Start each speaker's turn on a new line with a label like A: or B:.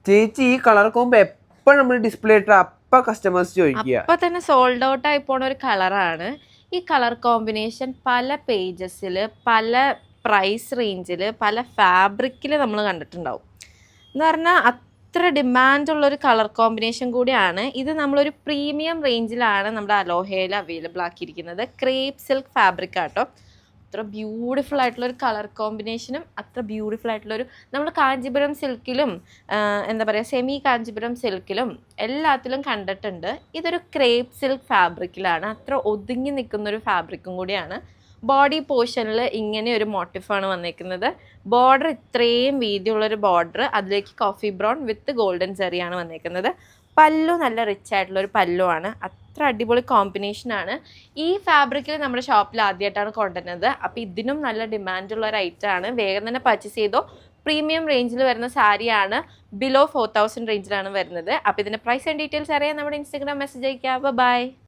A: ചേച്ചി ഈ colour combo എപ്പോഴും നമ്മൾ ഡിസ്പ്ലേ ഇട്ട അപ്പൊ കസ്റ്റമേഴ്സ് ചോദിക്കുക.
B: അപ്പൊ തന്നെ സോൾഡ് ഔട്ട് ആയി പോണ ഒരു കളറാണ് ഈ കളർ കോമ്പിനേഷൻ. പല പേജസിൽ, പല പ്രൈസ് റേഞ്ചിൽ, പല ഫാബ്രിക്കിൽ നമ്മൾ കണ്ടിട്ടുണ്ടാവും. എന്ന് പറഞ്ഞാൽ അത്ര ഡിമാൻഡുള്ളൊരു കളർ കോമ്പിനേഷൻ കൂടിയാണ് ഇത്. നമ്മളൊരു പ്രീമിയം റേഞ്ചിലാണ് നമ്മുടെ അലോഹയിൽ അവൈലബിൾ ആക്കിയിരിക്കുന്നത്. ക്രേപ്പ് സിൽക്ക് ഫാബ്രിക് ആട്ടോ. അത്ര ബ്യൂട്ടിഫുൾ ആയിട്ടുള്ളൊരു കളർ കോമ്പിനേഷനും അത്ര ബ്യൂട്ടിഫുൾ ആയിട്ടുള്ളൊരു, നമ്മൾ കാഞ്ചീപുരം സിൽക്കിലും എന്താ പറയുക സെമി കാഞ്ചീപുരം സിൽക്കിലും എല്ലാത്തിലും കണ്ടിട്ടുണ്ട്. ഇതൊരു ക്രേപ്പ് സിൽക്ക് ഫാബ്രിക്കിലാണ്. അത്ര ഒതുങ്ങി നിൽക്കുന്നൊരു ഫാബ്രിക്കും കൂടിയാണ്. ബോഡി പോർഷനിൽ ഇങ്ങനെ ഒരു മോട്ടിഫാണ് വന്നിരിക്കുന്നത്. ബോർഡർ ഇത്രയും വീതിയുള്ളൊരു ബോർഡർ, അതിലേക്ക് കോഫി ബ്രൗൺ വിത്ത് ഗോൾഡൻ ജെറിയാണ് വന്നിരിക്കുന്നത്. പല്ലു നല്ല റിച്ച് ആയിട്ടുള്ളൊരു പല്ലുവാണ്. അത്ര അടിപൊളി കോമ്പിനേഷനാണ്. ഈ ഫാബ്രിക്കിൽ നമ്മുടെ ഷോപ്പിൽ ആദ്യമായിട്ടാണ് കൊണ്ടുവരുന്നത്. അപ്പോൾ ഇതിനും നല്ല ഡിമാൻഡുള്ള ഒരു ഐറ്റമാണ്. വേഗം തന്നെ പർച്ചേസ് ചെയ്തോ. പ്രീമിയം റേഞ്ചിൽ വരുന്ന സാരിയാണ്. ബിലോ 4000 റേഞ്ചിലാണ് വരുന്നത്. അപ്പോൾ ഇതിൻ്റെ പ്രൈസ് ആൻഡ് ഡീറ്റെയിൽസ് അറിയാൻ നമ്മുടെ ഇൻസ്റ്റാഗ്രാം മെസ്സേജ് അയക്കുക. ബൈ.